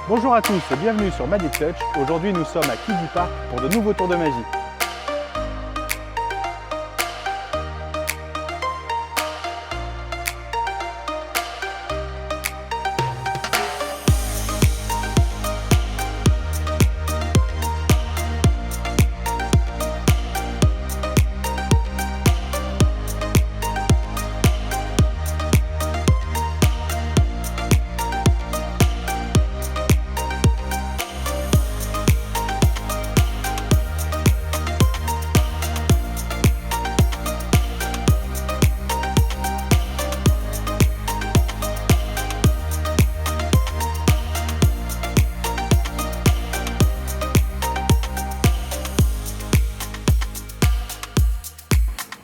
Bonjour à tous et bienvenue sur Magic Touch. Aujourd'hui nous sommes à Kiddie Park pour de nouveaux tours de magie.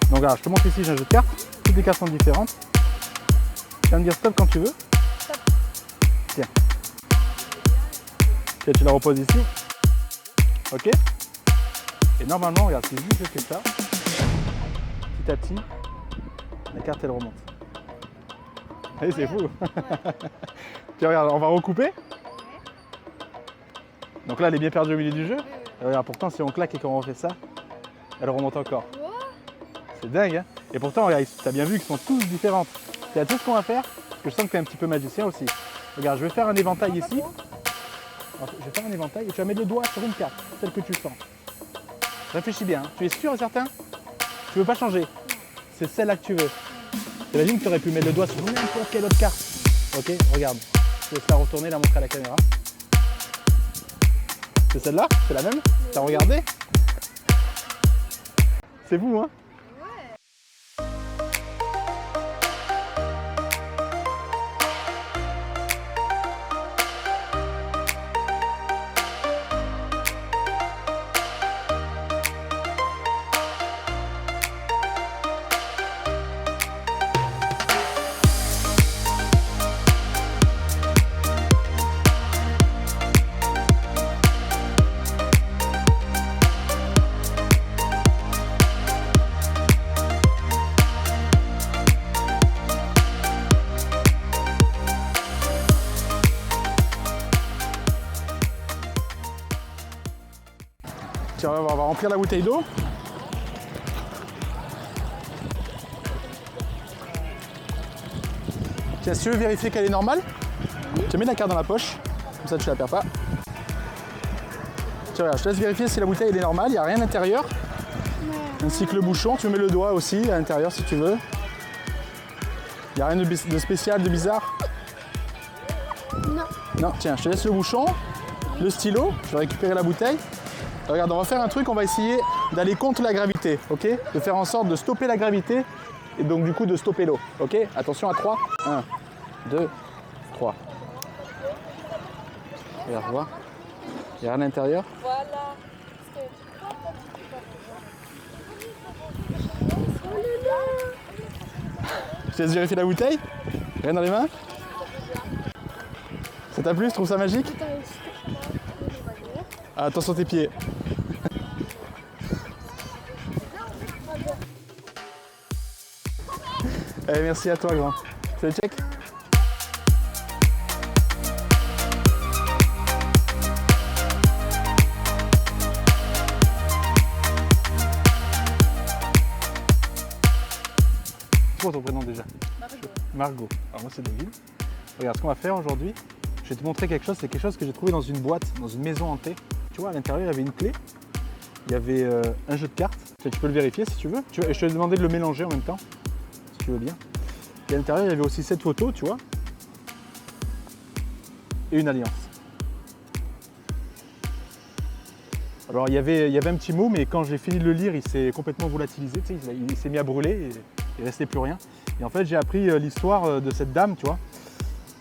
Donc regarde, je te montre ici, j'ai un jeu de cartes. Toutes les cartes sont différentes. Tu viens me dire stop quand tu veux. Stop. Tiens. Tiens, tu la reposes ici. Ok. Et normalement, regarde, si je fais ça, petit à petit, la carte elle remonte. Allez, c'est fou. Tiens, regarde, on va recouper. Donc là, elle est bien perdue au milieu du jeu. Et regarde, pourtant, si on claque et qu'on refait ça, elle remonte encore. C'est dingue, hein. Et pourtant, regarde, tu as bien vu qu'ils sont tous différentes. C'est tout ce qu'on va faire, parce que je sens que tu es un petit peu magicien aussi. Regarde, je vais faire un éventail ici. Alors, je vais faire un éventail et tu vas mettre le doigt sur une carte, celle que tu sens. Réfléchis bien, hein. Tu es sûr et certain? Tu veux pas changer? C'est celle-là que tu veux. T'imagines que tu aurais pu mettre le doigt sur n'importe quelle autre carte. Ok, regarde. Je laisse la retourner, la montrer à la caméra. C'est celle-là? C'est la même? T'as regardé? C'est vous, hein? Tiens, on va remplir la bouteille d'eau. Tiens, si tu veux vérifier qu'elle est normale, tu mets la carte dans la poche, comme ça tu la perds pas. Tiens, regarde, je te laisse vérifier si la bouteille elle est normale, il n'y a rien à l'intérieur. Ainsi que le bouchon, tu mets le doigt aussi à l'intérieur si tu veux. Il n'y a rien de spécial, de bizarre? Non. Non, tiens, je te laisse le bouchon, le stylo, je vais récupérer la bouteille. Regarde, on va faire un truc, on va essayer d'aller contre la gravité, ok? De faire en sorte de stopper la gravité et donc du coup de stopper l'eau, ok? Attention à 3, 1, 2, 3. Regarde, vois. Il y a rien à l'intérieur. Voilà. Je te laisse vérifier la bouteille. Rien dans les mains. Ça t'a plu? Tu trouves ça magique? Ah, attention tes pieds. Allez, merci à toi, grand. C'est le check? C'est quoi ton prénom déjà? Margot. Margot. Alors moi c'est David. Regarde, ce qu'on va faire aujourd'hui, je vais te montrer quelque chose. C'est quelque chose que j'ai trouvé dans une boîte, dans une maison hantée. Tu vois, à l'intérieur, il y avait une clé. Il y avait un jeu de cartes. Tu peux le vérifier si tu veux. Et je te demandais de le mélanger en même temps, si tu veux bien. Et à l'intérieur, il y avait aussi cette photo, tu vois. Et une alliance. Alors, il y avait un petit mot, mais quand j'ai fini de le lire, il s'est complètement volatilisé. Tu sais, il s'est mis à brûler et il ne restait plus rien. Et en fait, j'ai appris l'histoire de cette dame, tu vois.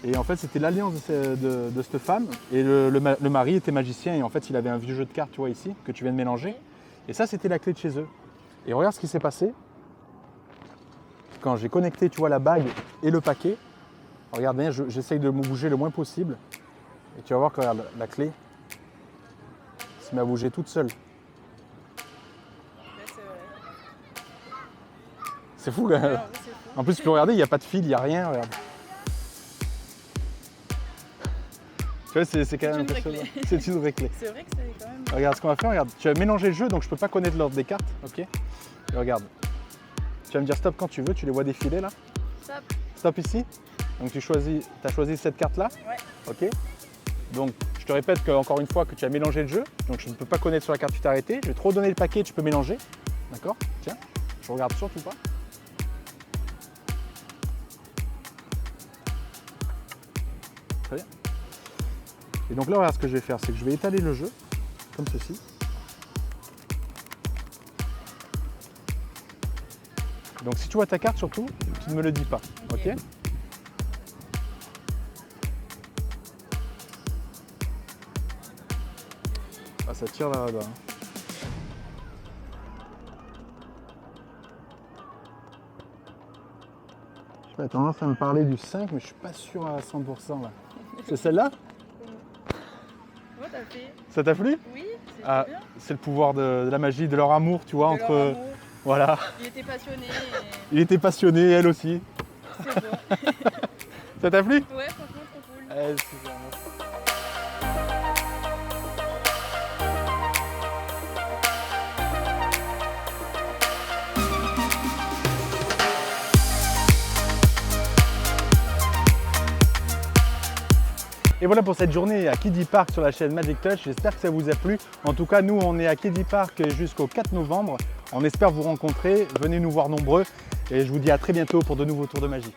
Et en fait, c'était l'alliance de cette femme. Et le mari était magicien. Et en fait, il avait un vieux jeu de cartes, tu vois, ici, que tu viens de mélanger. Et ça, c'était la clé de chez eux. Et regarde ce qui s'est passé. Quand j'ai connecté, tu vois, la bague et le paquet. Regarde bien, j'essaye de me bouger le moins possible. Et tu vas voir que regarde, la clé se met à bouger toute seule. C'est fou, quand même. En plus, tu peux regarder, il n'y a pas de fil, il n'y a rien. Regarde. Tu vois, c'est quand même une vraie impressionnant. clé. C'est une vraie clé. C'est vrai que c'est quand même. Regarde ce qu'on va faire, regarde. Tu vas mélanger le jeu, donc je peux pas connaître l'ordre des cartes, ok? Et regarde. Tu vas me dire stop quand tu veux, tu les vois défiler là. Stop. Stop ici. Donc tu as choisi cette carte là. Ouais. Ok. Donc je te répète encore une fois que tu as mélangé le jeu. Donc je ne peux pas connaître sur la carte que tu t'es arrêté. Je vais te redonner le paquet, tu peux mélanger. D'accord? Tiens, je regarde surtout pas. Très bien. Et donc là, regarde ce que je vais faire, c'est que je vais étaler le jeu, comme ceci. Donc si tu vois ta carte surtout, tu ne me le dis pas. Ok? Ah, ça tire là-bas. J'ai tendance à me parler du 5, mais je suis pas sûr à 100% là. C'est celle-là? Ouais, t'as fait. Ça t'a plu? Oui, c'est Ah, bien. c'est le pouvoir de la magie, de leur amour, tu vois, De entre. leur amour. Voilà. Il était passionné. Il était passionné, elle aussi. C'est beau. Ça t'a plu? Ouais, franchement, trop cool. Super. Et voilà pour cette journée à Kiddy Park sur la chaîne Magic Touch. J'espère que ça vous a plu. En tout cas, nous, on est à Kiddy Park jusqu'au 4 novembre. On espère vous rencontrer. Venez nous voir nombreux. Et je vous dis à très bientôt pour de nouveaux tours de magie.